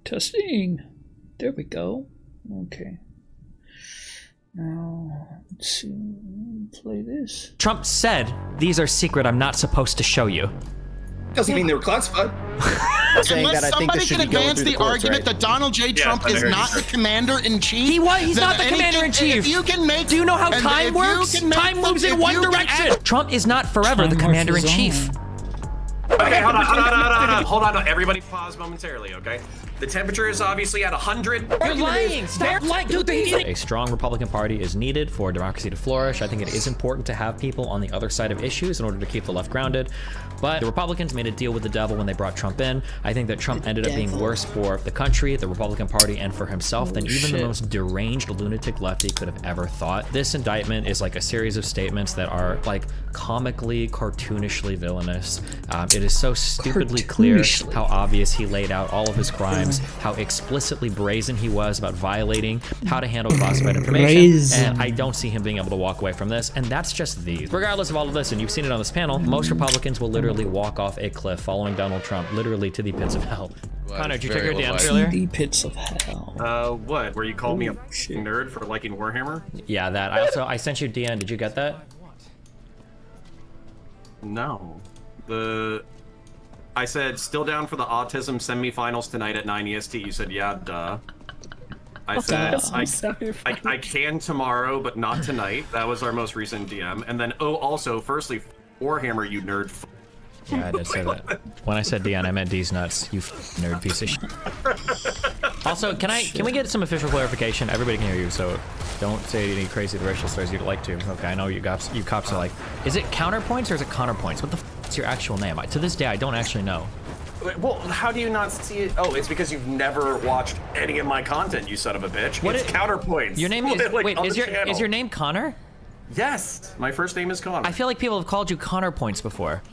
Testing. There we go. Okay. Now, let's see. Play this. Trump said, "These are secret. I'm not supposed to show you." Doesn't mean they were classified. Saying Unless that I think somebody this should can be going advance through the courts, argument right? that Donald J. Trump is not the commander-in-chief. He's not the commander-in-chief. If you can make, Do you know how time works? Time moves in one direction. Trump is not forever the commander-in-chief. Okay, hold on. Everybody pause momentarily, okay? The temperature is obviously at 100. You're lying. Stop lying. A strong Republican Party is needed for democracy to flourish. I think it is important to have people on the other side of issues in order to keep the left grounded. But the Republicans made a deal with the devil when they brought Trump in. I think that Trump ended up being worse for the country, the Republican Party, and for himself than even the most deranged lunatic lefty could have ever thought. This indictment is like a series of statements that are like comically, cartoonishly villainous. It is so stupidly clear how obvious he laid out all of his crimes, how explicitly brazen he was about violating how to handle classified information, and I don't see him being able to walk away from this, and that's just these. Regardless of all of this, and you've seen it on this panel, most Republicans will literally walk off a cliff following Donald Trump, literally to the pits of hell. Connor, did you take your DMs earlier? The pits of hell. What? Where you called me a nerd for liking Warhammer? Yeah, that. I sent you DN. Did you get that? No. I said, still down for the autism semifinals tonight at 9 EST. You said, yeah, duh. I said, I can tomorrow, but not tonight. That was our most recent DM. And then, oh, also, firstly, Warhammer, you nerd. Yeah, I did say that. When I said DN, I meant D's nuts, you nerd piece of shit. Also, can we get some official clarification? Everybody can hear you, so don't say any crazy racial slurs you'd like to. Okay, I know you cops are like, is it counterpoints or is it counterpoints? What the f is your actual name? To this day, I don't actually know. Well, how do you not see it? Oh, it's because you've never watched any of my content, you son of a bitch. It's counterpoints. Your name is, like, wait, is your name Connor? Yes, my first name is Connor. I feel like people have called you Connor Points before.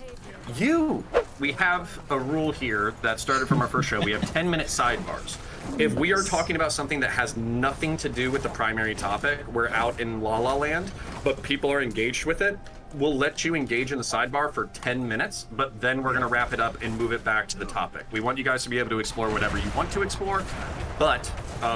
We have a rule here that started from our first show. We have 10-minute sidebars. If we are talking about something that has nothing to do with the primary topic, we're out in La La Land, but people are engaged with it, we'll let you engage in the sidebar for 10 minutes, but then we're going to wrap it up and move it back to the topic. We want you guys to be able to explore whatever you want to explore, but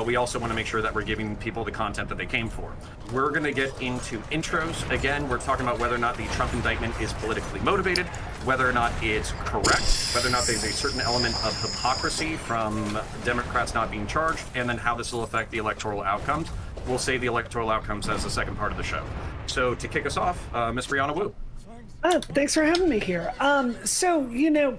we also want to make sure that we're giving people the content that they came for. We're going to get into intros. Again, we're talking about whether or not the Trump indictment is politically motivated, whether or not it's correct, whether or not there's a certain element of hypocrisy from Democrats not being charged, and then how this will affect the electoral outcomes. We'll save the electoral outcomes as the second part of the show. So to kick us off, Miss Brianna Wu. Thanks for having me here. So, you know,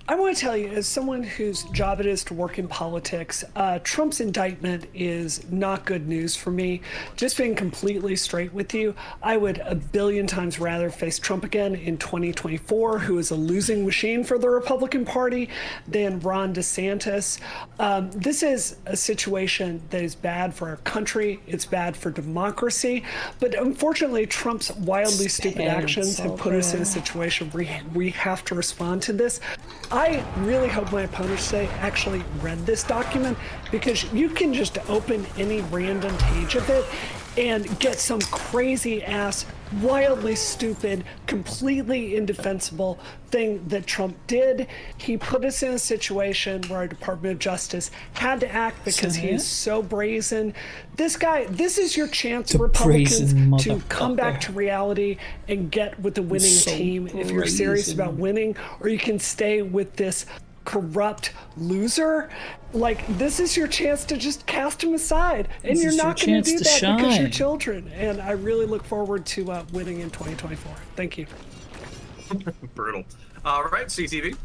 I want to tell you, as someone whose job it is to work in politics, Trump's indictment is not good news for me. Just being completely straight with you, I would a billion times rather face Trump again in 2024, who is a losing machine for the Republican Party, than Ron DeSantis. This is a situation that is bad for our country. It's bad for democracy. But unfortunately, Trump's wildly stupid actions have put us in a situation where we have to respond to this. I really hope my opponents today actually read this document, because you can just open any random page of it and get some crazy ass, wildly stupid, completely indefensible thing that Trump did. He put us in a situation where our Department of Justice had to act because he is so brazen. This guy, this is your chance, Republicans, to come back to reality and get with the winning team if you're serious about winning, or you can stay with this corrupt loser. Like, this is your chance to just cast him aside, and you're not going to do that because you're children. And I really look forward to winning in 2024. Thank you. Brutal. All right, CTV.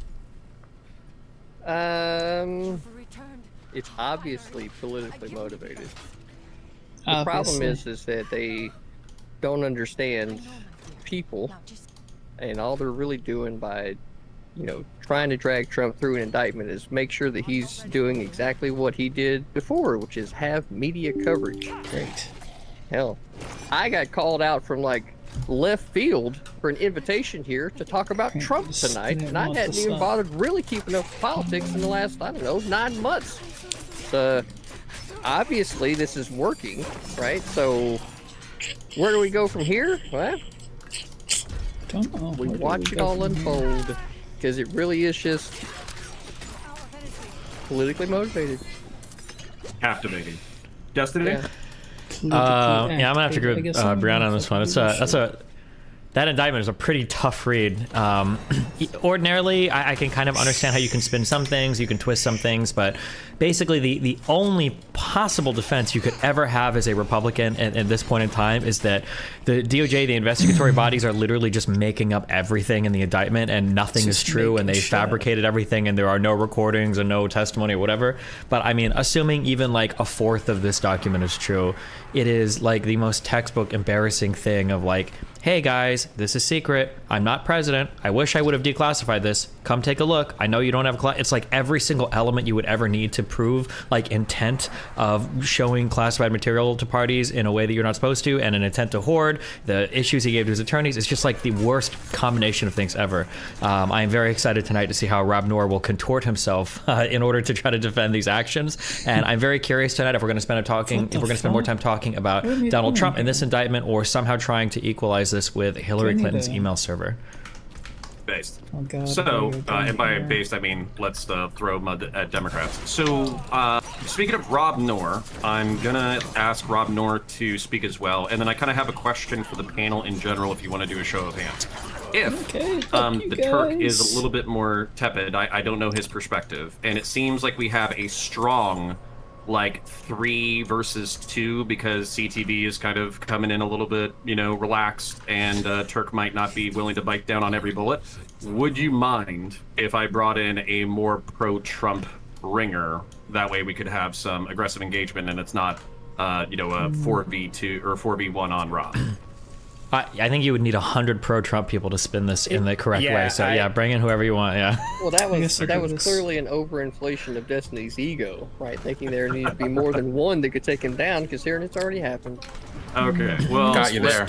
It's obviously politically motivated. The problem is that they don't understand people, and all they're really doing by, you know, trying to drag Trump through an indictment is make sure that he's doing exactly what he did before, which is have media coverage. Great. Hell, I got called out from like left field for an invitation here to talk about Trump tonight, and I hadn't even bothered really keeping up with politics in the last, I don't know, 9 months. So obviously this is working, right? So where do we go from here? Well, don't know. We watch it all unfold, because it really is just politically motivated. Captivating. Destiny? Yeah. Yeah, I'm gonna have to agree with Brianna on this one. That indictment is a pretty tough read. Ordinarily, I can kind of understand how you can spin some things, you can twist some things, but basically the only possible defense you could ever have as a Republican at this point in time is that the DOJ, the investigatory bodies, are literally just making up everything in the indictment and nothing is true, and they fabricated everything, and there are no recordings and no testimony or whatever. But I mean, assuming even like a fourth of this document is true, it is like the most textbook embarrassing thing of like, hey guys, this is secret. I'm not president. I wish I would have declassified this. Come take a look. I know you don't have it's like every single element you would ever need to prove like intent of showing classified material to parties in a way that you're not supposed to, and an intent to hoard, the issues he gave to his attorneys. It's just like the worst combination of things ever. I am very excited tonight to see how Rob Noor will contort himself in order to try to defend these actions. And I'm very curious tonight if we're going to spend more time talking about Donald Trump in this indictment, or somehow trying to equalize this with Hillary Clinton's email server. Based. Oh God. So, and by based, I mean let's throw mud at Democrats. So, speaking of Rob Noor, I'm gonna ask Rob Noor to speak as well, and then I kind of have a question for the panel in general. If you want to do a show of hands, if the Turk is a little bit more tepid, I don't know his perspective, and it seems like we have a strong like 3 versus 2 because CTV is kind of coming in a little bit, relaxed, and Turk might not be willing to bite down on every bullet. Would you mind if I brought in a more pro-Trump ringer? That way we could have some aggressive engagement, and it's not, a 4v2 or 4v1 on Rob. I think you would need 100 pro-Trump people to spin this in the correct way. So bring in whoever you want. Yeah. Well, that was clearly an overinflation of Destiny's ego, right? Thinking there needed to be more than one that could take him down, considering it's already happened. Okay. Well, got you there.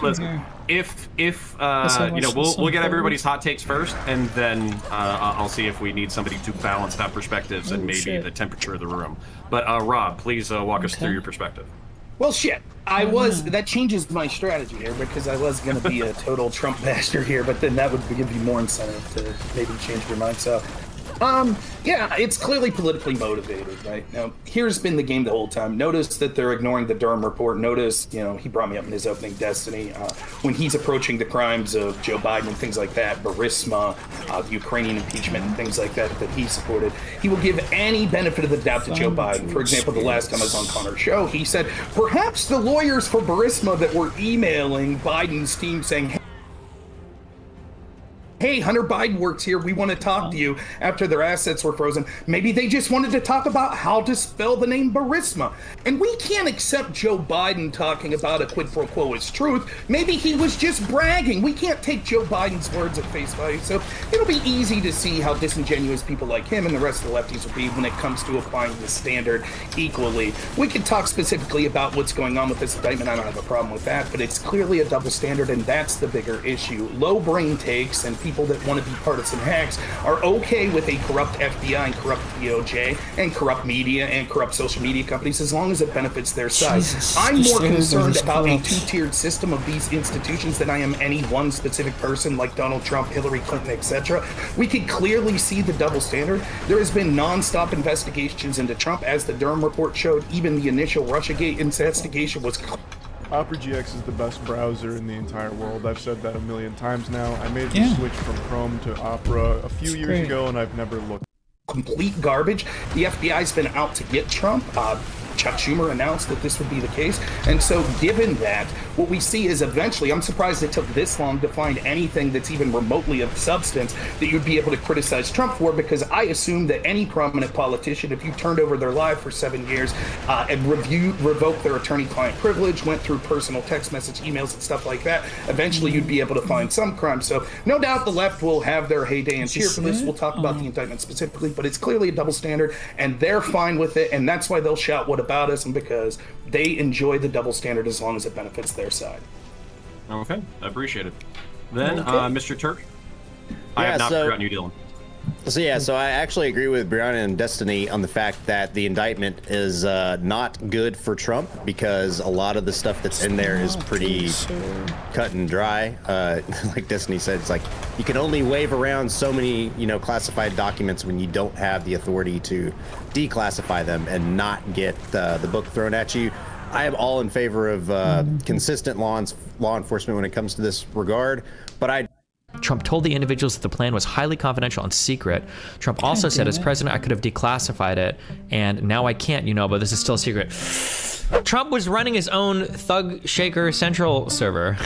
If we'll get everybody's hot takes first, and then I'll see if we need somebody to balance that perspectives and maybe the temperature of the room. But Rob, please walk us through your perspective. Well, shit. That changes my strategy here, because I was going to be a total Trump master here, but then that would give you more incentive to maybe change your mind. So, it's clearly politically motivated, right? Now, here's been the game the whole time. Notice that they're ignoring the Durham report. Notice, he brought me up in his opening Destiny. When he's approaching the crimes of Joe Biden and things like that, Burisma, the Ukrainian impeachment and things like that he supported, he will give any benefit of the doubt to Joe Biden. For example, the last time I was on Connor's show, he said, perhaps the lawyers for Burisma that were emailing Biden's team saying, hey, Hunter Biden works here. We want to talk to you after their assets were frozen. Maybe they just wanted to talk about how to spell the name Burisma. And we can't accept Joe Biden talking about a quid pro quo as truth. Maybe he was just bragging. We can't take Joe Biden's words at face value. So it'll be easy to see how disingenuous people like him and the rest of the lefties will be when it comes to applying the standard equally. We could talk specifically about what's going on with this indictment. I don't have a problem with that, but it's clearly a double standard, and that's the bigger issue. Low brain takes and people that want to be partisan hacks are okay with a corrupt FBI and corrupt DOJ and corrupt media and corrupt social media companies as long as it benefits their side. I'm more concerned about a two-tiered system of these institutions than I am any one specific person like Donald Trump, Hillary Clinton, etc. We can clearly see the double standard. There has been non-stop investigations into Trump, as the Durham report showed. Even the initial Russiagate investigation was Opera GX is the best browser in the entire world. I've said that a million times now. I made the switch from Chrome to Opera a few years ago, and I've never looked. Complete garbage. The FBI's been out to get Trump. Chuck Schumer announced that this would be the case. And so given that, what we see is eventually, I'm surprised it took this long to find anything that's even remotely of substance that you'd be able to criticize Trump for, because I assume that any prominent politician, if you turned over their life for 7 years and revoked their attorney-client privilege, went through personal text message, emails, and stuff like that, eventually you'd be able to find some crime. So no doubt the left will have their heyday and cheer for this. We'll talk about the indictment specifically, but it's clearly a double standard, and they're fine with it, and that's why they'll shout, what about us? And because they enjoy the double standard as long as it benefits their side. Okay, I appreciate it. Then, Mr. Turk, I have not forgotten you, Dylan. So yeah, so I actually agree with Brianna and Destiny on the fact that the indictment is not good for Trump, because a lot of the stuff that's in there is pretty cut and dry. Like Destiny said, it's like you can only wave around so many, classified documents when you don't have the authority to declassify them and not get the book thrown at you. I am all in favor of consistent law enforcement when it comes to this regard, but Trump told the individuals that the plan was highly confidential and secret. Trump also said, as president, I could have declassified it, and now I can't, but this is still a secret. Trump was running his own Thug Shaker Central server.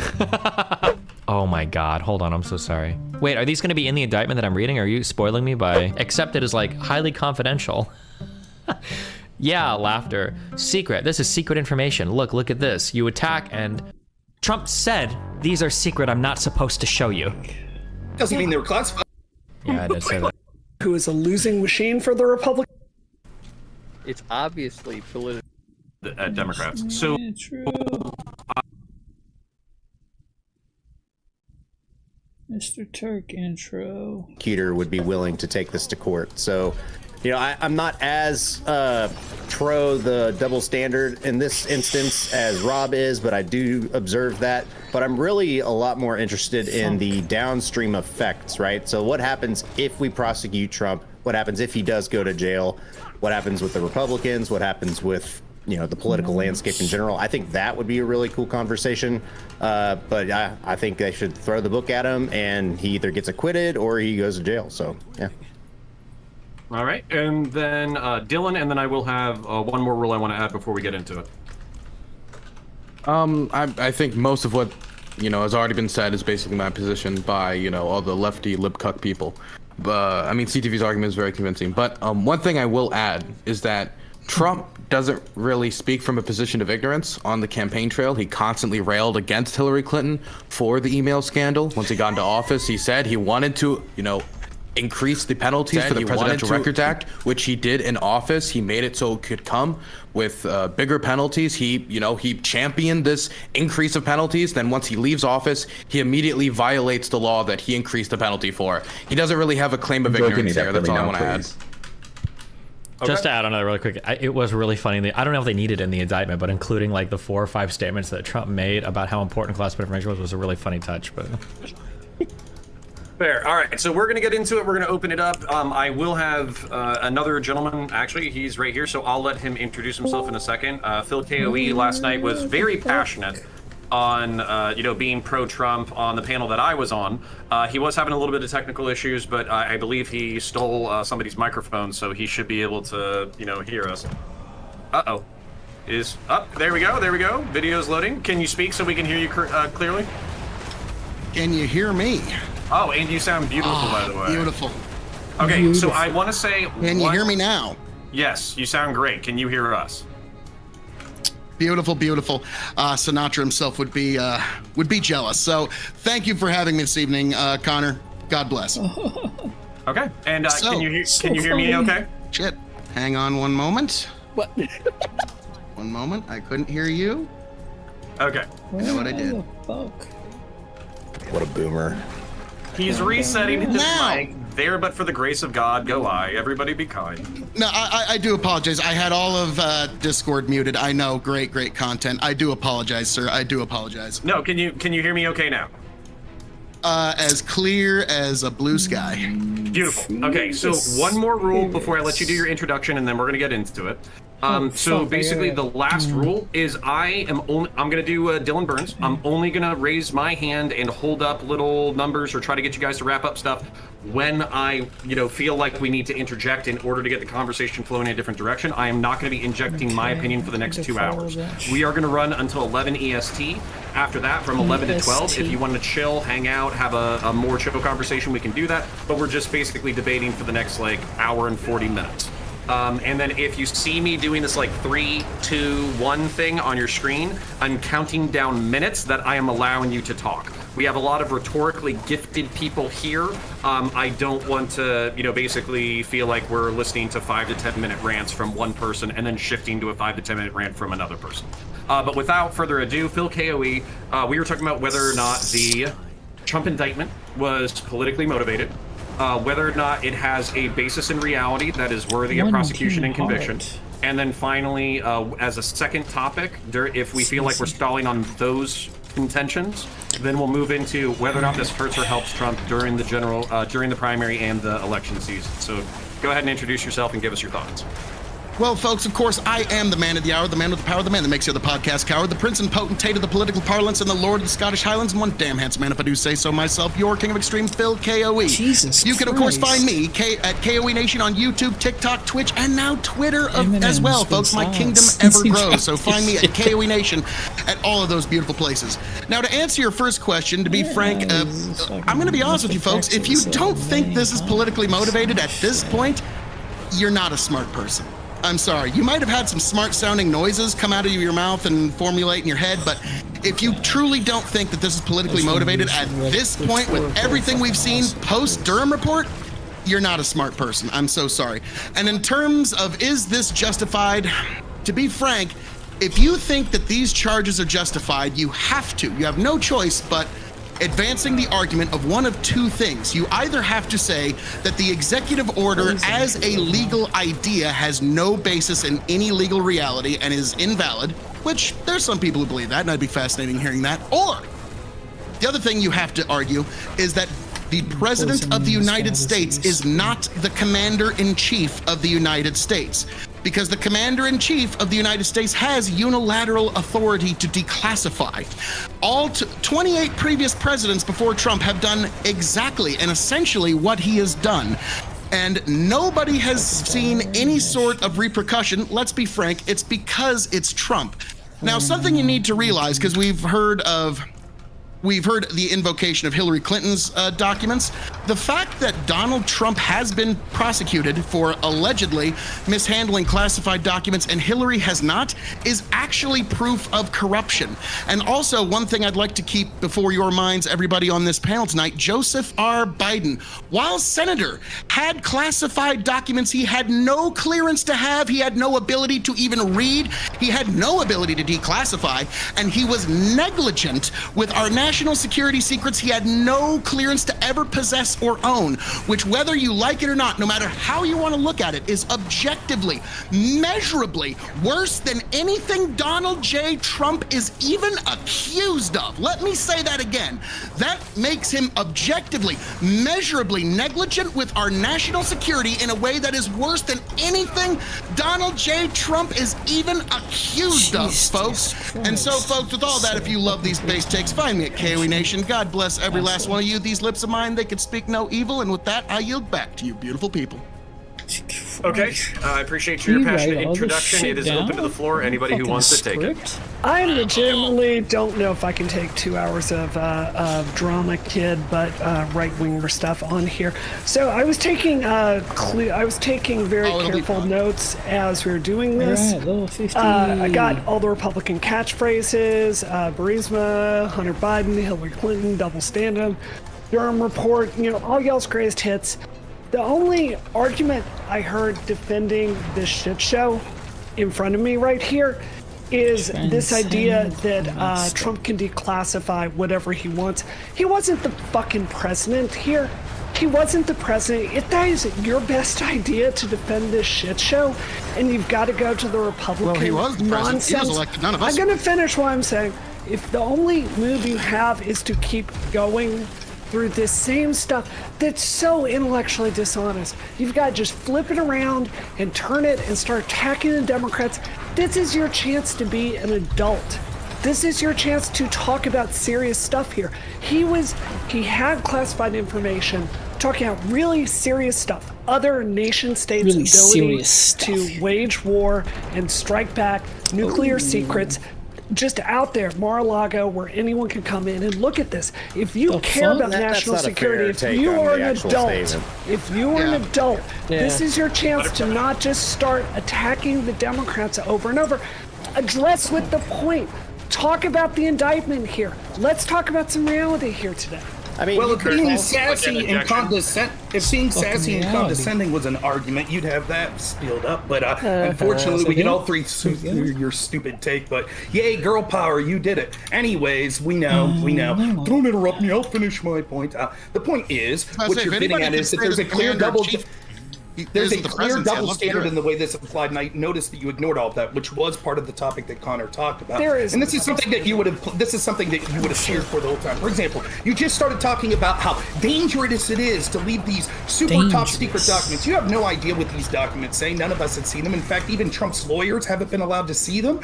Oh my God, hold on, I'm so sorry. Wait, are these gonna be in the indictment that I'm reading? Are you spoiling me by accepted as like highly confidential? Yeah, laughter. Secret, this is secret information. Look at this. You attack and Trump said, these are secret, I'm not supposed to show you. Doesn't mean they were classified. Yeah, I did say that. Who is a losing machine for the Republicans? It's obviously political. Democrats. So, Mr. Turk intro. Prosecutor would be willing to take this to court. So, I'm not as pro the double standard in this instance as Rob is, but I do observe that. But I'm really a lot more interested in the downstream effects, right? So what happens if we prosecute Trump? What happens if he does go to jail? What happens with the Republicans? What happens with, the political landscape in general? I think that would be a really cool conversation. But I think they should throw the book at him, and he either gets acquitted or he goes to jail. So, yeah. All right, and then Dylan, and then I will have one more rule I want to add before we get into it. I think most of what, has already been said is basically my position by, all the lefty lip cuck people. CTV's argument is very convincing. But one thing I will add is that Trump doesn't really speak from a position of ignorance on the campaign trail. He constantly railed against Hillary Clinton for the email scandal. Once he got into office, he said he wanted to, increase the penalties for the Presidential Records Act, which he did in office. He made it so it could come with bigger penalties. He championed this increase of penalties. Then once he leaves office, he immediately violates the law that he increased the penalty for. He doesn't really have a claim of ignorance there. That's all I want to add. Okay. Just to add on that really quick, it was really funny. I don't know if they need it in the indictment, but including like the 4 or 5 statements that Trump made about how important classified information was a really funny touch. But fair. All right, so we're going to get into it. We're going to open it up. I will have another gentleman. Actually, he's right here, so I'll let him introduce himself in a second. Phil KOE last night was very passionate on, being pro-Trump on the panel that I was on. He was having a little bit of technical issues, but I believe he stole somebody's microphone, so he should be able to, hear us. Uh-oh. Is up. There we go. Video's loading. Can you speak so we can hear you clearly? Can you hear me? Oh, and you sound beautiful, by the way. Beautiful. Okay, Beautiful. so I want to say... Can you hear me now? Yes, you sound great. Can you hear us? Beautiful. Sinatra himself would be jealous. So thank you for having me this evening, Connor. God bless. Okay, and can you hear me okay? Shit. Hang on one moment. What? One moment. I couldn't hear you. Okay. I know what I did. What a boomer. He's resetting his Now. mic. There, but for the grace of God, go I. Everybody be kind. No, I do apologize. I had all of Discord muted. I know, great content. I do apologize, sir. I do apologize. No, can you hear me okay now? As clear as a blue sky. Beautiful. Okay, so one more rule before I let you do your introduction, and then we're gonna get into it. So basically, the last rule is I'm gonna do Dylan Burns. I'm only gonna raise my hand and hold up little numbers or try to get you guys to wrap up stuff when I, feel like we need to interject in order to get the conversation flowing in a different direction. I am not gonna be injecting my opinion for the next 2 hours. We are gonna run until 11 EST. After that, from 11 to 12, if you want to chill, hang out, have a more chill conversation, we can do that. But we're just basically debating for the next hour and 40 minutes. And then if you see me doing this 3, 2, 1 thing on your screen, I'm counting down minutes that I am allowing you to talk. We have a lot of rhetorically gifted people here. I don't want to, basically feel like we're listening to 5 to 10 minute rants from one person and then shifting to a 5 to 10 minute rant from another person. But without further ado, Phil KOE, we were talking about whether or not the Trump indictment was politically motivated. whether or not it has a basis in reality that is worthy of prosecution and conviction. And then finally, as a second topic, if we feel like we're stalling on those contentions, then we'll move into whether or not this hurts or helps Trump during the primary and the election season. So go ahead and introduce yourself and give us your thoughts. Well, folks, of course, I am the man of the hour, the man with the power, the man that makes you the podcast coward, the prince and potentate of the political parlance, and the lord of the Scottish Highlands, and one damn handsome man, if I do say so myself, your king of extreme, Phil KOE. Jesus You can, of course, find me at KOE Nation on YouTube, TikTok, Twitch, and now Twitter as well, folks. My kingdom ever grows, so find me at KOE Nation at all of those beautiful places. Now, to answer your first question, to be frank, I'm going to be honest with you, folks. If you don't think this is politically motivated at this point, you're not a smart person. I'm sorry. You might have had some smart-sounding noises come out of your mouth and formulate in your head, but if you truly don't think that this is politically motivated at this point with everything we've seen post-Durham report, you're not a smart person. I'm so sorry. And in terms of is this justified, to be frank, if you think that these charges are justified, you have to. You have no choice but advancing the argument of one of two things. You either have to say that the executive order as a legal idea has no basis in any legal reality and is invalid, which there's some people who believe that, and I'd be fascinated hearing that. Or the other thing you have to argue is that the President of the United States is not the Commander-in-Chief of the United States, because the Commander-in-Chief of the United States has unilateral authority to declassify. All 28 previous presidents before Trump have done exactly and essentially what he has done. And nobody has seen any sort of repercussion. Let's be frank, it's because it's Trump. Now, something you need to realize, because we've heard the invocation of Hillary Clinton's documents. The fact that Donald Trump has been prosecuted for allegedly mishandling classified documents and Hillary has not is actually proof of corruption. And also, one thing I'd like to keep before your minds, everybody on this panel tonight, Joseph R. Biden, while senator, had classified documents he had no clearance to have, he had no ability to even read, he had no ability to declassify, and he was negligent with our national security secrets he had no clearance to ever possess or own, which, whether you like it or not, no matter how you want to look at it, is objectively, measurably worse than anything Donald J. Trump is even accused of. Let me say that again. That makes him objectively, measurably negligent with our national security in a way that is worse than anything Donald J. Trump is even accused of, folks. And so, folks, with all that, if you love these base takes, find me at KOE Nation. God bless every last one of you. These lips of mine, they could speak no evil. And with that, I yield back to you, beautiful people. Okay, I appreciate your passionate introduction. It is open to the floor. Anybody who wants to take it. I legitimately don't know if I can take 2 hours of drama kid, but right-winger stuff on here. So I was taking very careful notes as we were doing this. I got all the Republican catchphrases: Burisma, Hunter Biden, Hillary Clinton, double stand-up, Durham report. All y'all's greatest hits. The only argument I heard defending this shit show in front of me right here is this idea that Trump can declassify whatever he wants. He wasn't the fucking president here. He wasn't the president. If that is your best idea to defend this shit show, and you've got to go to the Republican Well, he was the president. nonsense, He was elected. None of us. I'm going to finish what I'm saying. If the only move you have is to keep going through this same stuff that's so intellectually dishonest, you've got to just flip it around and turn it and start attacking the Democrats. This is your chance to be an adult. This is your chance to talk about serious stuff here. He had classified information talking about really serious stuff. Other nation states' ability to wage war and strike back, nuclear secrets, just out there, Mar-a-Lago, where anyone can come in and look at this. If you care about national security, if you are an adult, this is your chance to not just start attacking the Democrats over and over. Address with the point. Talk about the indictment here. Let's talk about some reality here today. I mean, well, if being call sassy like an and reality. condescending was an argument, you'd have that spilled up. But unfortunately, we get all three your stupid take. But yay, girl power, you did it. Anyways, we know. Don't interrupt me. I'll finish my point. The point is, what you're getting at is that there's a clear double. There's a clear double standard in the way this applied, and I noticed that you ignored all of that, which was part of the topic that Connor talked about. And this is something that you would have. This is something that you would have cheered for the whole time. For example, you just started talking about how dangerous it is to leave these super top secret documents. You have no idea what these documents say. None of us have seen them. In fact, even Trump's lawyers haven't been allowed to see them.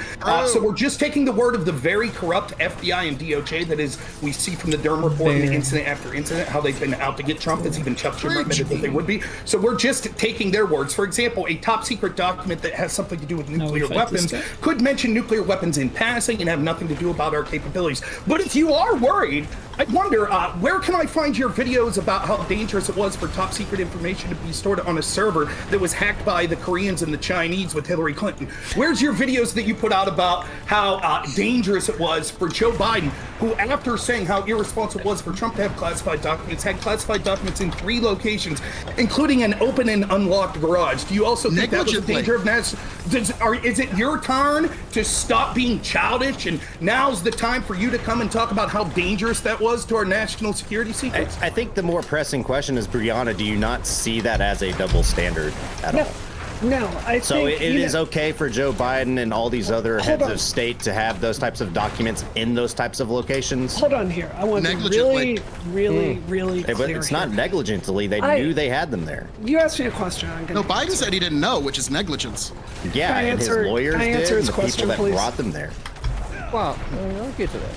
So we're just taking the word of the very corrupt FBI and DOJ that is we see from the Durham report and the incident after incident how they've been out to get Trump. As even Chuck Schumer admitted that they would be. So we're just taking their words. For example, a top secret document that has something to do with nuclear weapons could mention nuclear weapons in passing and have nothing to do about our capabilities. But if you are worried, I wonder, where can I find your videos about how dangerous it was for top secret information to be stored on a server that was hacked by the Koreans and the Chinese with Hillary Clinton? Where's your videos that you put out about how dangerous it was for Joe Biden, who, after saying how irresponsible it was for Trump to have classified documents, had classified documents in 3 locations, including an open and unlocked garage? Do you also think that was a danger of national? Is it your turn to stop being childish, and now's the time for you to come and talk about how dangerous that was to our national security secrets? I think the more pressing question is, Brianna, do you not see that as a double standard at all? No, I so think it is okay for Joe Biden and all these other heads of state to have those types of documents in those types of locations. Hold on here. I want to be really clear. It's not negligently. They knew they had them there. You asked me a question. No, Biden said he didn't know, which is negligence. Yeah, and his lawyers did, and the people that brought them there. Well, I'll get to that.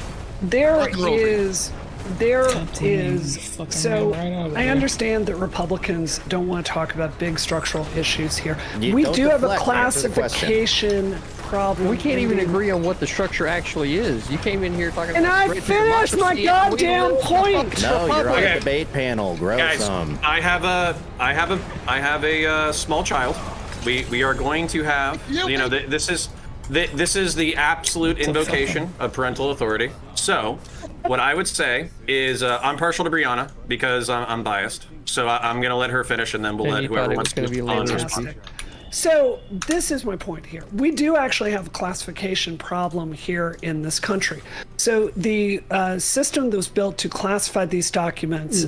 So I understand that Republicans don't want to talk about big structural issues here. We do have a classification problem. We can't even agree on what the structure actually is. You came in here talking and about I finished my goddamn point. No, you're on a debate panel. Grow Guys, some. I have a small child. We are going to have this is the absolute invocation of parental authority. So what I would say is I'm partial to Brianna because I'm biased. So I'm going to let her finish, and then we'll let whoever wants to respond. So this is my point here. We do actually have a classification problem here in this country. So the system that was built to classify these documents,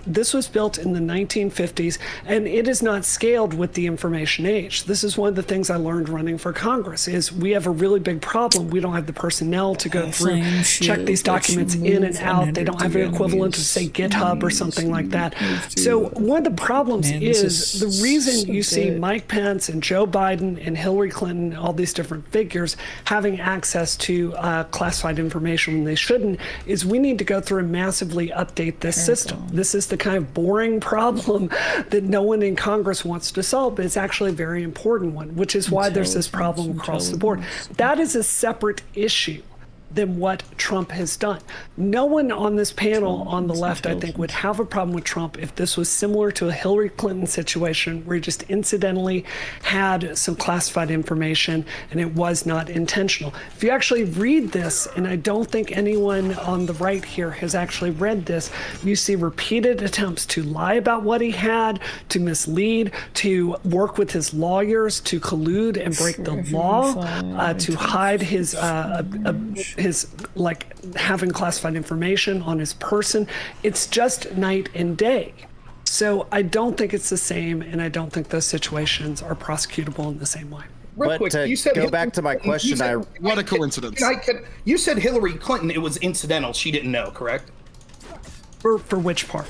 this was built in the 1950s, and it is not scaled with the information age. This is one of the things I learned running for Congress, is we have a really big problem. We don't have the personnel to go through, check these documents in and out. They don't have an equivalent of, say, GitHub or something like that. So one of the problems is the reason you see Mike Pence and Joe Biden and Hillary Clinton, all these different figures having access to classified information when they shouldn't, is we need to go through and massively update this system. This is the kind of boring problem that no one in Congress wants to solve, but it's actually a very important one, which is why there's this problem across the board. That is a separate issue than what Trump has done. No one on this panel on the left, I think, would have a problem with Trump if this was similar to a Hillary Clinton situation where he just incidentally had some classified information and it was not intentional. If you actually read this, and I don't think anyone on the right here has actually read this, you see repeated attempts to lie about what he had, to mislead, to work with his lawyers, to collude and break the law, to hide his like having classified information on his person. It's just night and day. So I don't think it's the same, and I don't think those situations are prosecutable in the same way. But to go back to my question, what a coincidence. You said Hillary Clinton, it was incidental. She didn't know, correct? For which part?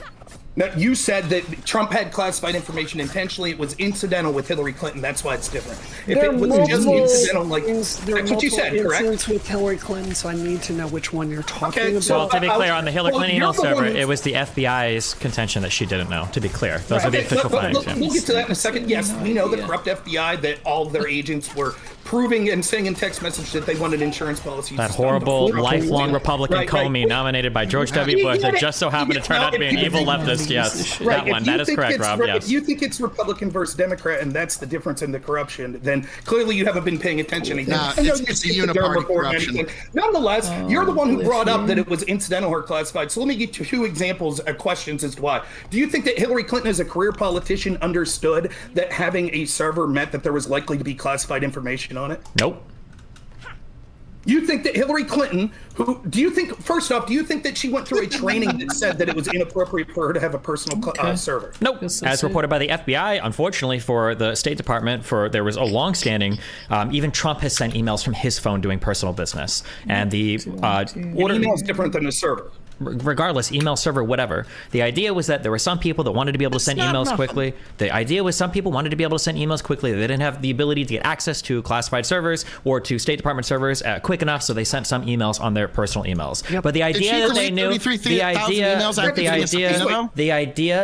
No, you said that Trump had classified information intentionally. It was incidental with Hillary Clinton. That's why it's different. If it was just incidental, that's what you said, correct? With Hillary Clinton, so I need to know which one you're talking about. So to be clear, on the Hillary Clinton email server, it was the FBI's contention that she didn't know. To be clear, those are the official findings. We'll get to that in a second. Yes, we know the corrupt FBI, that all of their agents were proving and saying in text message that they wanted insurance policies. That horrible, lifelong Republican Comey nominated by George W. Bush that just so happened to turn out to be an evil leftist. Yes, that one. That is correct, Rob. Yes. If you think it's Republican versus Democrat, and that's the difference in the corruption, then clearly you haven't been paying attention. Nah, it's a uniparty corruption. Nonetheless, you're the one who brought up that it was incidental or classified. So let me give you 2 examples of questions as to why. Do you think that Hillary Clinton, as a career politician, understood that having a server meant that there was likely to be classified information on it? Nope. You think that Hillary Clinton, first off, do you think that she went through a training that said that it was inappropriate for her to have a personal server? Nope. As reported by the FBI, unfortunately for the State Department, there was a long-standing, even Trump has sent emails from his phone doing personal business. And the email is different than a server. Regardless, email server, whatever. The idea was that there were some people that wanted to be able to send emails quickly. The idea was some people wanted to be able to send emails quickly. They didn't have the ability to get access to classified servers or to State Department servers quick enough, so they sent some emails on their personal emails. Yep. But the idea that they knew, the idea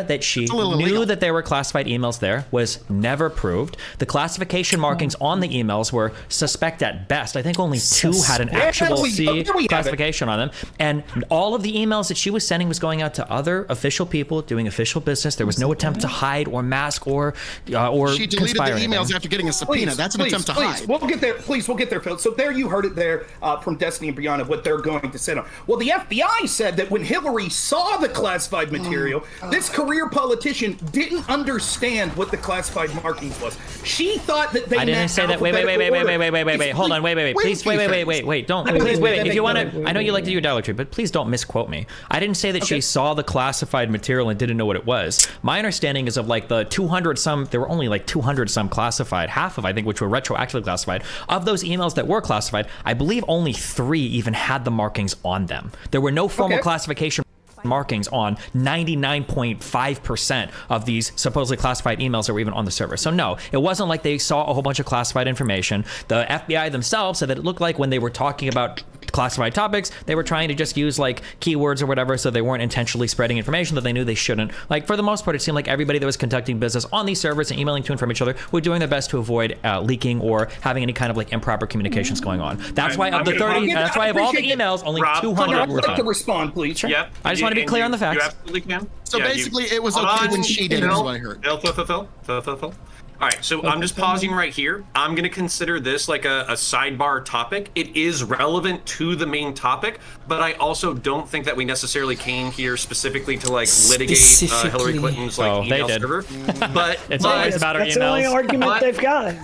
that she knew that there were classified emails there was never proved. The classification markings on the emails were suspect at best. I think only 2 had an actual C classification on them, and all of the emails that she was sending was going out to other official people doing official business. There was no attempt to hide or mask or she deleted the emails after getting a subpoena. That's an attempt to hide. We'll get there. Please, we'll get there, Phil. So there you heard it there from Destiny and Brianna, what they're going to send on. Well, the FBI said that when Hillary saw the classified material, this career politician didn't understand what the classified markings was. She thought that they I didn't say that. Wait. Hold on. Wait. Please, wait. Don't. Please, wait. If you want to, I know you like to do your Dollar Tree, but please don't misquote me. I didn't say that she saw the classified material and didn't know what it was. My understanding is of like the 200 some, there were only like 200 some classified, half of I think which were retroactively classified. Of those emails that were classified, I believe only 3 even had the markings on them. There were no formal classification markings on 99.5% of these supposedly classified emails that were even on the server. So no, it wasn't like they saw a whole bunch of classified information. The FBI themselves said that it looked like when they were talking about classified topics, they were trying to just use like keywords or whatever, so they weren't intentionally spreading information that they knew they shouldn't. Like for the most part, it seemed like everybody that was conducting business on these servers and emailing to and from each other were doing their best to avoid leaking or having any kind of like improper communications going on. That's why of the 30, that's why of all the emails, only Rob, 200 were I'd like to respond, please. Sure. Yep. I just want to be clear on the facts. You absolutely can. So basically, it was okay when she did it, is what I heard. Phil. All right, so I'm just pausing right here. I'm going to consider this like a sidebar topic. It is relevant to the main topic, but I also don't think that we necessarily came here specifically to like litigate Hillary Clinton's like email server. But it's always about our emails. That's the only argument they've got.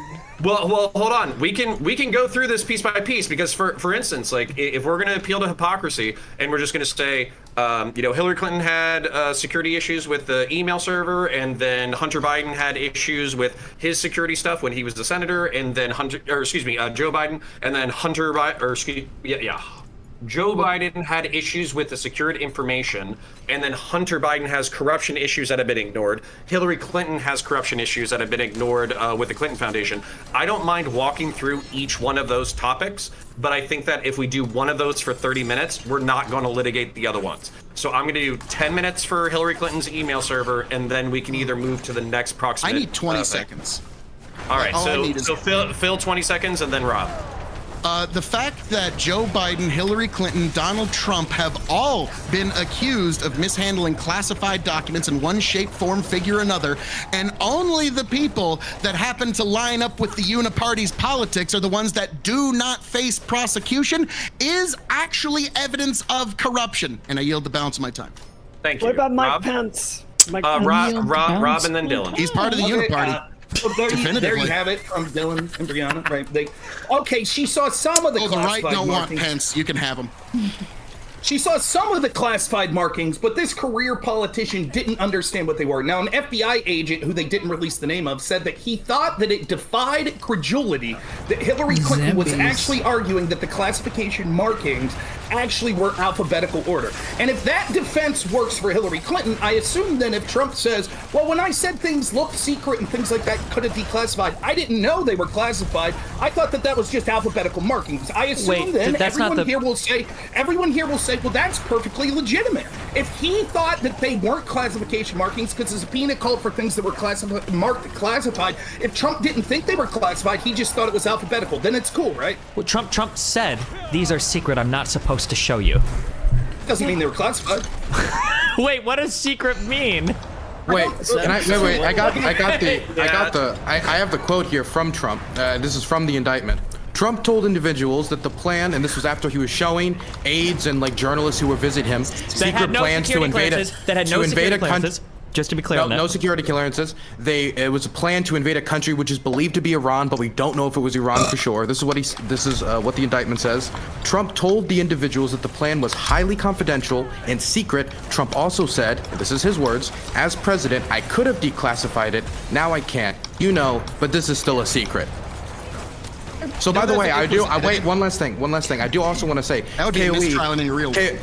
Well, hold on. We can go through this piece by piece because, for instance, like if we're going to appeal to hypocrisy and we're just going to say, Hillary Clinton had security issues with the email server, and then Hunter Biden had issues with his security stuff when he was the senator, and then Joe Biden, and then Joe Biden had issues with the secured information, and then Hunter Biden has corruption issues that have been ignored. Hillary Clinton has corruption issues that have been ignored with the Clinton Foundation. I don't mind walking through each one of those topics, but I think that if we do one of those for 30 minutes, we're not going to litigate the other ones. So I'm going to do 10 minutes for Hillary Clinton's email server, and then we can either move to the next proximate. I need 20 seconds. All right, so Phil 20 seconds, and then Rob. The fact that Joe Biden, Hillary Clinton, Donald Trump have all been accused of mishandling classified documents in one shape, form, figure, or another, and only the people that happen to line up with the uniparty's politics are the ones that do not face prosecution is actually evidence of corruption. And I yield the balance of my time. Thank you. What about Mike Pence? Rob, and then Dylan. He's part of the uniparty. So there you have it from Dylan and Brianna, right? She saw some of the classified the right don't markings. want Pence. You can have them. She saw some of the classified markings, but this career politician didn't understand what they were. Now, an FBI agent, who they didn't release the name of, said that he thought that it defied credulity that Hillary Clinton was actually arguing that the classification markings actually were alphabetical order. And if that defense works for Hillary Clinton, I assume then if Trump says, well, when I said things looked secret and things like that could have declassified, I didn't know they were classified. I thought that was just alphabetical markings. I assume everyone here will say, well, that's perfectly legitimate. If he thought that they weren't classification markings because the subpoena called for things that were marked classified, if Trump didn't think they were classified, he just thought it was alphabetical, then it's cool, right? Well, Trump said, these are secret, I'm not supposed to show you. Doesn't mean they were classified. Wait, what does secret mean? Wait, I have the quote here from Trump. This is from the indictment. Trump told individuals that the plan, and this was after he was showing aides and like journalists who were visit him, secret plans to invade a country. Just to be clear on that. No security clearances. It was a plan to invade a country which is believed to be Iran, but we don't know if it was Iran for sure. This is what the indictment says. Trump told the individuals that the plan was highly confidential and secret. Trump also said, and this is his words, as president, I could have declassified it. Now I can't. You know, but this is still a secret. So by the way, wait, one last thing. I do also want to say, that would be a mistrial in a real way.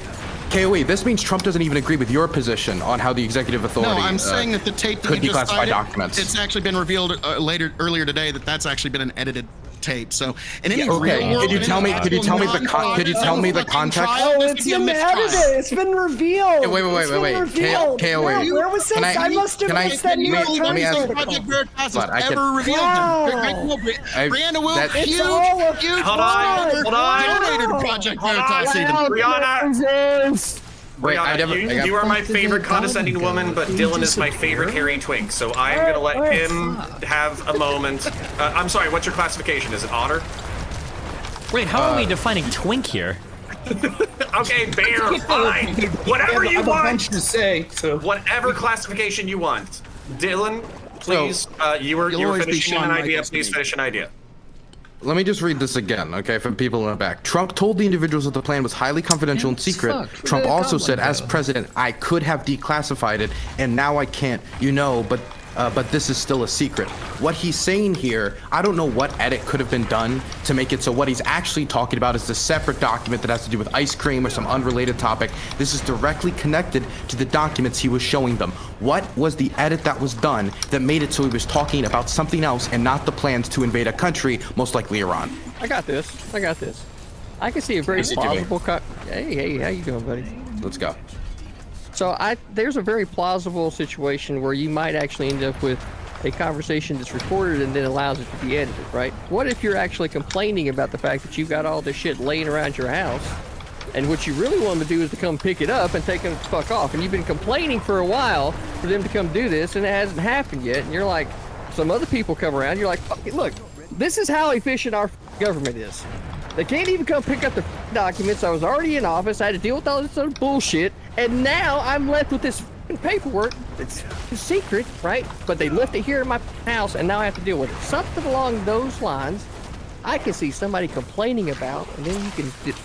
KOE, this means Trump doesn't even agree with your position on how the executive authority No, I'm saying that the tape that could you just declassify cited, documents. it's actually been revealed earlier today that's actually been an edited tape. So in any real world, could you tell me the context? Oh, it's been edited. It's been revealed. Wait. KOE. Where was this? I must have missed that New York Times article. Ever revealed them. Brianna Will, huge Hold on. donated to Project Veritas. Brianna. Wait, you are my favorite condescending woman, but Dylan is my favorite hairy twink, so I am gonna let him have a moment. I'm sorry, what's your classification? Is it honor? Wait, how are we defining twink here? Okay, bear, fine. Whatever you want. To say, so. Whatever classification you want. Dylan, please, you were finishing an idea. Please finish an idea. Let me just read this again, okay, for people in the back. Trump told the individuals that the plan was highly confidential and secret. Trump also said, as president, I could have declassified it, and now I can't. You know, but this is still a secret. What he's saying here, I don't know what edit could have been done to make it so what he's actually talking about is the separate document that has to do with ice cream or some unrelated topic. This is directly connected to the documents he was showing them. What was the edit that was done that made it so he was talking about something else and not the plans to invade a country, most likely Iran? I got this. I can see a very plausible Hey, how you doing, buddy? Let's go. So there's a very plausible situation where you might actually end up with a conversation that's recorded and then allows it to be edited, right? What if you're actually complaining about the fact that you've got all this shit laying around your house, and what you really want them to do is to come pick it up and take them the fuck off, and you've been complaining for a while for them to come do this, and it hasn't happened yet, and you're like, some other people come around, you're like, look, this is how efficient our government is. They can't even come pick up the documents. I was already in office. I had to deal with all this other bullshit. And now I'm left with this paperwork. It's secret, right? But they left it here in my house, and now I have to deal with it. Something along those lines, I can see somebody complaining about, and then you can dip.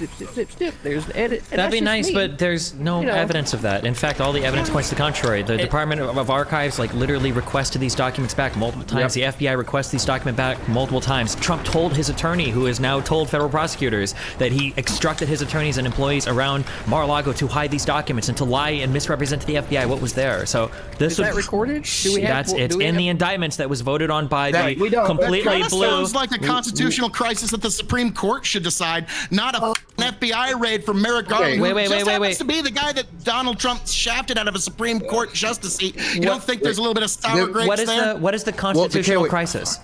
There's an edit. That'd be nice, but there's no evidence of that. In fact, all the evidence points to the contrary. The Department of Archives, like, literally requested these documents back multiple times. The FBI requested these documents back multiple times. Trump told his attorney, who has now told federal prosecutors, that he instructed his attorneys and employees around Mar-a-Lago to hide these documents and to lie and misrepresent to the FBI what was there. So this is that recorded? It's in the indictments that was voted on by the completely blue. Sounds like a constitutional crisis that the Supreme Court should decide, not an FBI raid from Merrick Garland. Wait. Happens to be the guy that Donald Trump shafted out of a Supreme Court justice seat. You don't think there's a little bit of sour grapes there? What is the constitutional crisis?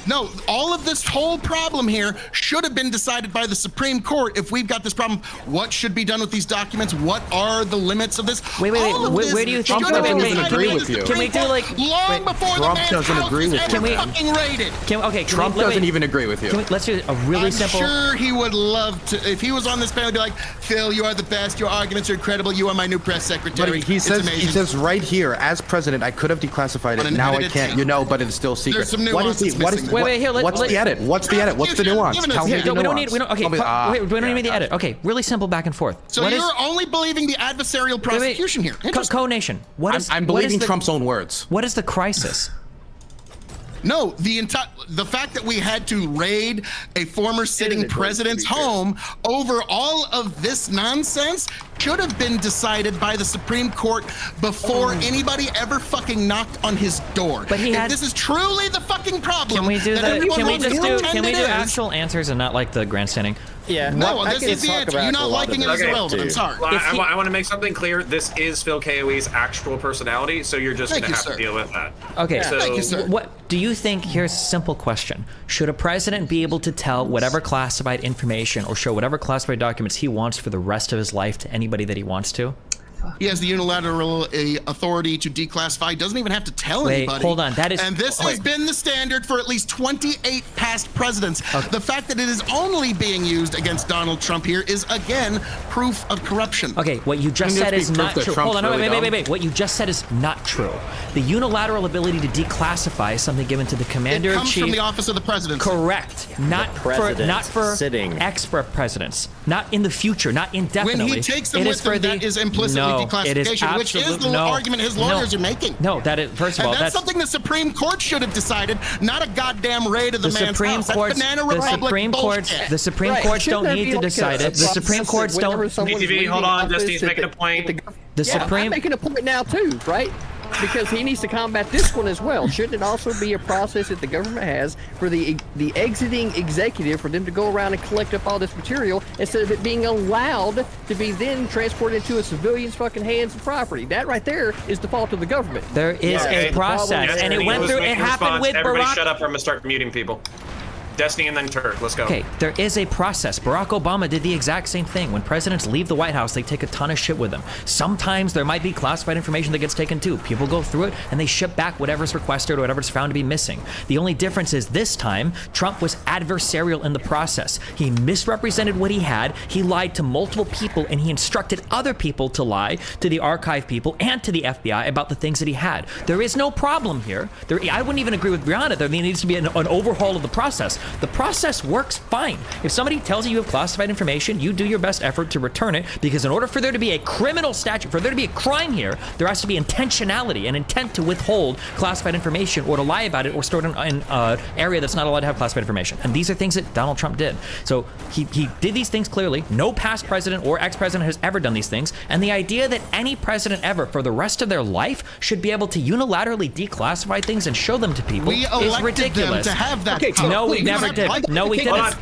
No, all of this whole problem here should have been decided by the Supreme Court. If we've got this problem, what should be done with these documents? What are the limits of this? Wait. Where do you think Trump doesn't agree with you? Can we do like long before Trump the man's doesn't house agree is with ever you. fucking raided? Trump doesn't even agree with you. Let's do a really simple. I'm sure he would love to. If he was on this panel, he'd be like, Phil, you are the best. Your arguments are incredible. You are my new press secretary. He says right here, as president, I could have declassified it. Now I can't. You know, but it's still secret. There's some nuances missing. Wait, here. What's the edit? What's the edit? What's the nuance? Tell me the nuance. We don't need the edit. Okay, really simple back and forth. So you're only believing the adversarial prosecution here. Co-nation. I'm believing Trump's own words. What is the crisis? No, the fact that we had to raid a former sitting president's home over all of this nonsense should have been decided by the Supreme Court before anybody ever fucking knocked on his door. But if this is truly the fucking problem. Can we do that? Can we do actual answers and not like the grandstanding? Yeah. No, this is the answer. You're not liking it as irrelevant. I'm sorry. Well, I want to make something clear. This is Phil KOE's actual personality, so you're just going to have to deal with that. Okay. So, thank you, sir. What do you think? Here's a simple question: should a president be able to tell whatever classified information or show whatever classified documents he wants for the rest of his life to anybody that he wants to? He has the unilateral authority to declassify. He doesn't even have to tell anybody. Hold on. That is. And this has been the standard for at least 28 past presidents. Okay. The fact that it is only being used against Donald Trump here is, again, proof of corruption. Okay, what you just said is not true. Hold on, wait. What you just said is not true. The unilateral ability to declassify is something given to the commander-in-chief. It comes from the office of the president. Correct. Not for sitting ex-presidents. Not in the future. Not indefinitely. When he takes them with him, that is implicitly declassification, which is the argument his lawyers are making. No, that is, first of all, that's something the Supreme Court should have decided, not a goddamn raid of the man's house. That's banana republic bullshit. The Supreme Courts don't need to decide it. The Supreme Courts don't. CTV, hold on. Destiny's making a point. I'm making a point now too, right? Because he needs to combat this one as well. Shouldn't it also be a process that the government has for the exiting executive for them to go around and collect up all this material instead of it being allowed to be then transported into a civilian's fucking hands and property? That right there is the fault of the government. There is a process, and it went through. It happened with Everybody Barack. shut up, or I'm gonna start muting people. Destiny and then Turk. Let's go. Okay, there is a process. Barack Obama did the exact same thing. When presidents leave the White House, they take a ton of shit with them. Sometimes there might be classified information that gets taken too. People go through it and they ship back whatever's requested or whatever's found to be missing. The only difference is this time, Trump was adversarial in the process. He misrepresented what he had. He lied to multiple people, and he instructed other people to lie to the archive people and to the FBI about the things that he had. There is no problem here. I wouldn't even agree with Brianna. There needs to be an overhaul of the process. The process works fine. If somebody tells you you have classified information, you do your best effort to return it, because in order for there to be a criminal statute, for there to be a crime here, there has to be intentionality, an intent to withhold classified information or to lie about it or store it in an area that's not allowed to have classified information. And these are things that Donald Trump did. So he did these things clearly. No past president or ex-president has ever done these things. And the idea that any president ever for the rest of their life should be able to unilaterally declassify things and show them to people is ridiculous. Them to have that no, we never did. No, we didn't.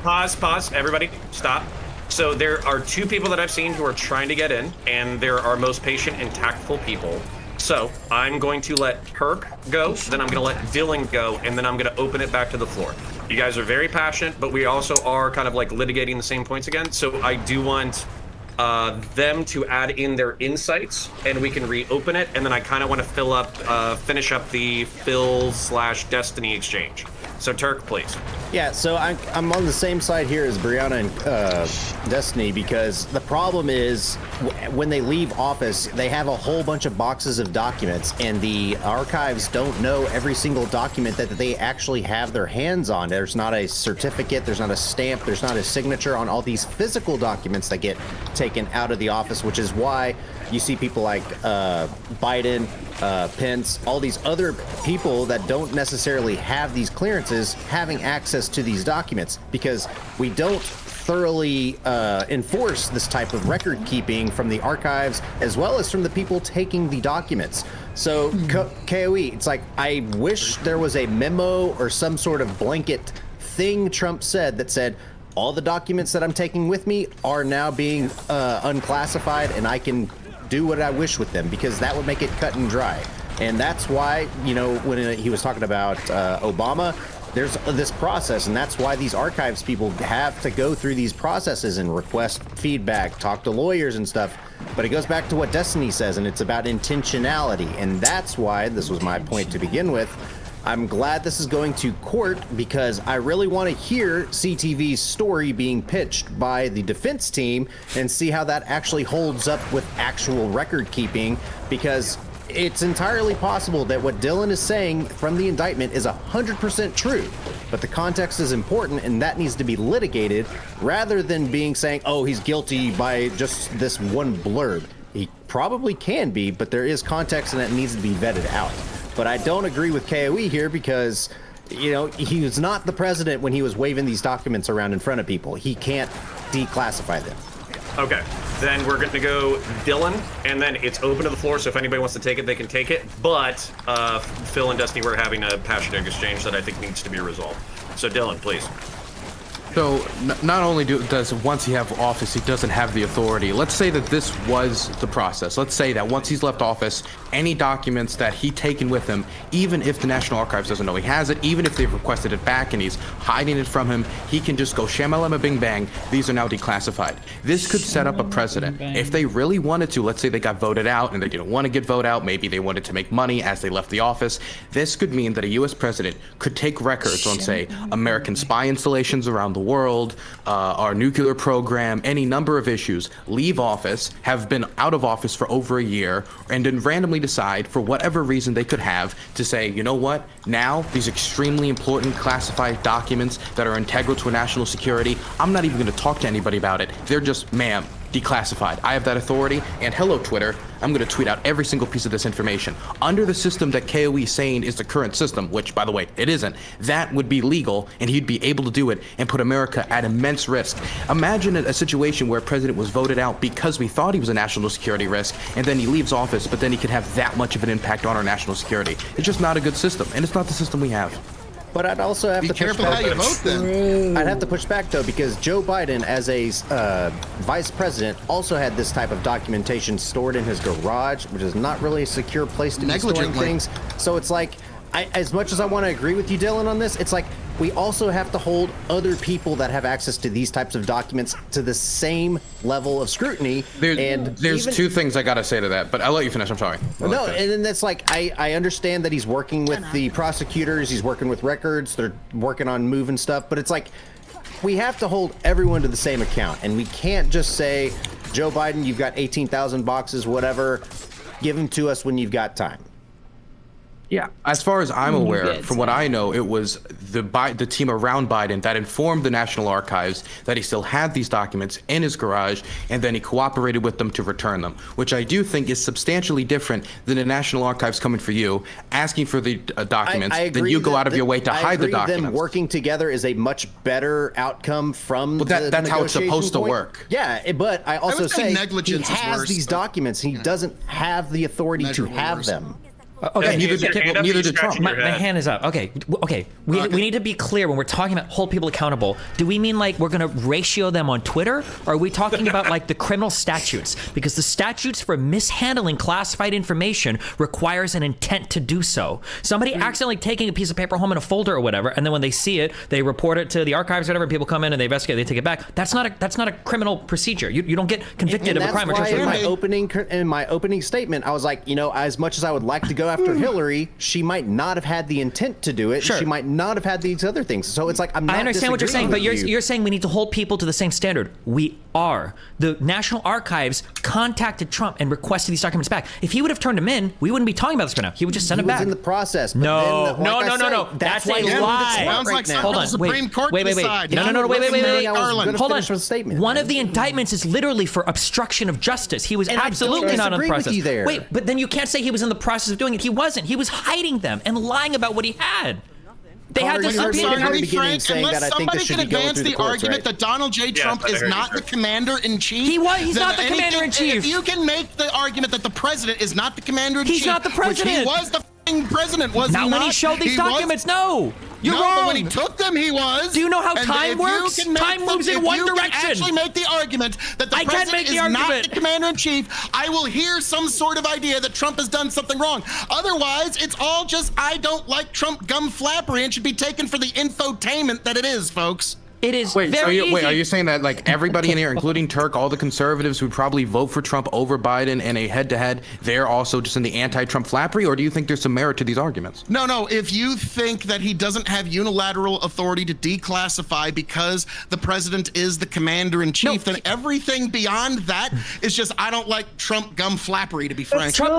Pause. Everybody, stop. So there are two people that I've seen who are trying to get in, and there are most patient and tactful people. So I'm going to let Herc go, then I'm going to let Dylan go, and then I'm going to open it back to the floor. You guys are very passionate, but we also are kind of like litigating the same points again. So I do want them to add in their insights, and we can reopen it. And then I kind of want to finish up the Phil/Destiny exchange. So Turk, please. Yeah, so I'm on the same side here as Brianna and Destiny, because the problem is when they leave office, they have a whole bunch of boxes of documents, and the archives don't know every single document that they actually have their hands on. There's not a certificate, there's not a stamp, there's not a signature on all these physical documents that get taken out of the office, which is why you see people like Biden, Pence, all these other people that don't necessarily have these clearances having access to these documents, because we don't thoroughly enforce this type of record keeping from the archives as well as from the people taking the documents. So KOE, it's like, I wish there was a memo or some sort of blanket thing Trump said that said, all the documents that I'm taking with me are now being unclassified, and I can do what I wish with them, because that would make it cut and dry. And that's why, you know, when he was talking about Obama, there's this process, and that's why these archives people have to go through these processes and request feedback, talk to lawyers and stuff. But it goes back to what Destiny says, and it's about intentionality. And that's why, this was my point to begin with, I'm glad this is going to court, because I really want to hear CTV's story being pitched by the defense team and see how that actually holds up with actual record keeping, because it's entirely possible that what Dylan is saying from the indictment is 100% true, but the context is important, and that needs to be litigated rather than saying, oh, he's guilty by just this one blurb. He probably can be, but there is context, and that needs to be vetted out. But I don't agree with KOE here, because, you know, he was not the president when he was waving these documents around in front of people. He can't declassify them. Okay, then we're going to go Dylan, and then it's open to the floor, so if anybody wants to take it, they can take it. But Phil and Destiny were having a passionate exchange that I think needs to be resolved. So Dylan, please. So not only does once he have office, he doesn't have the authority. Let's say that this was the process. Let's say that once he's left office, any documents that he taken with him, even if the National Archives doesn't know he has it, even if they've requested it back and he's hiding it from him, he can just go shamalama bing bang. These are now declassified. This could set up a precedent. If they really wanted to, let's say they got voted out and they didn't want to get voted out, maybe they wanted to make money as they left the office. This could mean that a U.S. president could take records on, say, American spy installations around the world, our nuclear program, any number of issues, leave office, have been out of office for over a year, and then randomly decide, for whatever reason they could have, to say, you know what, now these extremely important classified documents that are integral to national security, I'm not even going to talk to anybody about it. They're just, ma'am, declassified. I have that authority, and hello, Twitter, I'm going to tweet out every single piece of this information. Under the system that KOE is saying is the current system, which, by the way, it isn't, that would be legal, and he'd be able to do it and put America at immense risk. Imagine a situation where a president was voted out because we thought he was a national security risk, and then he leaves office, but then he could have that much of an impact on our national security. It's just not a good system, and it's not the system we have. But I'd also have to push back. Be careful how you vote then. I'd have to push back though, because Joe Biden, as a vice president, also had this type of documentation stored in his garage, which is not really a secure place to be storing things. So it's like, as much as I want to agree with you, Dylan, on this, it's like we also have to hold other people that have access to these types of documents to the same level of scrutiny. There's two things I gotta say to that, but I'll let you finish. I'm sorry. No, and then that's like, I understand that he's working with the prosecutors, he's working with records, they're working on moving stuff, but it's like, we have to hold everyone to the same account, and we can't just say, Joe Biden, you've got 18,000 boxes, whatever, give them to us when you've got time. Yeah, as far as I'm aware, from what I know, it was the team around Biden that informed the National Archives that he still had these documents in his garage, and then he cooperated with them to return them, which I do think is substantially different than the National Archives coming for you, asking for the documents, then you go out of your way to hide the documents. Them working together is a much better outcome from that's how it's supposed to work. Yeah, but I also say he has these documents. He doesn't have the authority to have them. Okay, neither did Trump. My hand is up. Okay. We need to be clear when we're talking about hold people accountable. Do we mean like we're going to ratio them on Twitter? Or are we talking about like the criminal statutes? Because the statutes for mishandling classified information requires an intent to do so. Somebody accidentally taking a piece of paper home in a folder or whatever, and then when they see it, they report it to the archives or whatever, and people come in and they investigate, they take it back. That's not a criminal procedure. You don't get convicted of a crime. That's why in my opening statement, I was like, as much as I would like to go after Hillary, she might not have had the intent to do it. Sure. She might not have had these other things. So it's like, I'm not I understand what you're saying, but you're saying we need to hold people to the same standard. We are. The National Archives contacted Trump and requested these documents back. If he would have turned them in, we wouldn't be talking about this right now. He would just send them back. He was in the process. No. That's a lie. Sounds like hold on. Supreme Court wait. No, Wait. Hold on. Statement, one of the indictments is literally for obstruction of justice. He was absolutely not in the process. Wait, but then you can't say he was in the process of doing it. He wasn't. He was hiding them and lying about what he had. They had to I'm sorry, Frank, unless somebody can advance the argument that Donald J. Trump is not the commander-in-chief. He's not the commander-in-chief. If you can make the argument that the president is not the commander-in-chief. He's not the president. Which he was the president, was he not? Not when he showed these documents, no. You're wrong. But when he took them, he was. Do you know how time works? Time moves in one direction. If you can actually make the argument that the president is not the commander-in-chief, I will hear some sort of idea that Trump has done something wrong. Otherwise, it's all just, I don't like Trump gum flappery and should be taken for the infotainment that it is, folks. It is Wait, very easy. are you saying that like everybody in here, including Turk, all the conservatives who probably vote for Trump over Biden in a head-to-head, they're also just in the anti-Trump flappery, or do you think there's some merit to these arguments? No. If you think that he doesn't have unilateral authority to declassify because the president is the commander-in-chief, then everything beyond that is just, I don't like Trump gum flappery, to be frank. Trump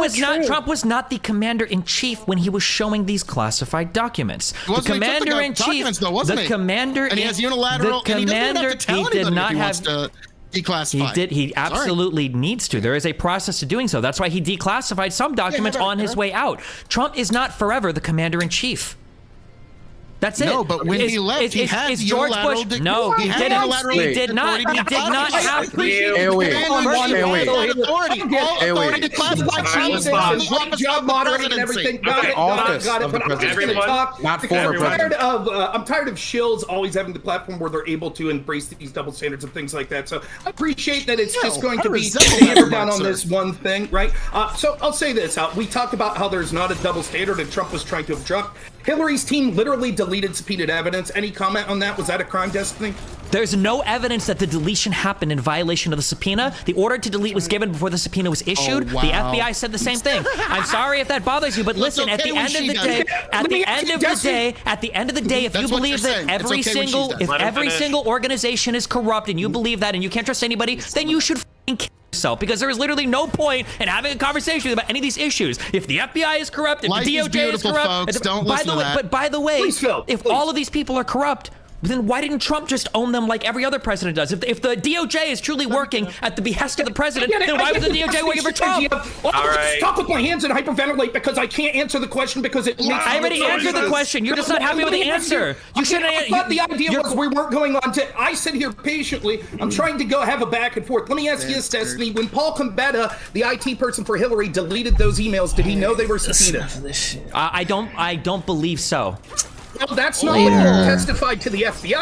was not the commander-in-chief when he was showing these classified documents. The commander-in-chief, and he has unilateral. The commander, he did not have to declassify. He absolutely needs to. There is a process to doing so. That's why he declassified some documents on his way out. Trump is not forever the commander-in-chief. That's it. No, but when he left, he had is George Bush? No, he didn't. He did not. He did not have. Authority to classify Great job moderating everything. Got it. But I'm just going to talk. Not former president. I'm tired of shills always having the platform where they're able to embrace these double standards and things like that. So I appreciate that it's just going to be hammered down on this one thing, right? So I'll say this. We talked about how there's not a double standard and Trump was trying to obstruct. Hillary's team literally deleted subpoenaed evidence. Any comment on that? Was that a crime, Destiny? There's no evidence that the deletion happened in violation of the subpoena. The order to delete was given before the subpoena was issued. The FBI said the same thing. I'm sorry if that bothers you, but listen, at the end of the day, if you believe that every single organization is corrupt and you believe that and you can't trust anybody, then you should kill yourself, because there is literally no point in having a conversation about any of these issues. If the FBI is corrupt, if the DOJ is corrupt, by the way, if all of these people are corrupt, then why didn't Trump just own them like every other president does? If the DOJ is truly working at the behest of the president, then why was the DOJ working for Trump? All right. Stop with my hands and hyperventilate because I can't answer the question because it makes I already answered the question. You're just not happy with the answer. You shouldn't. I thought the idea was we weren't going on to. I sit here patiently. I'm trying to go have a back and forth. Let me ask you this, Destiny. When Paul Combetta, the IT person for Hillary, deleted those emails, did he know they were subpoenaed? I don't believe so. Well, that's not what you testified to the FBI.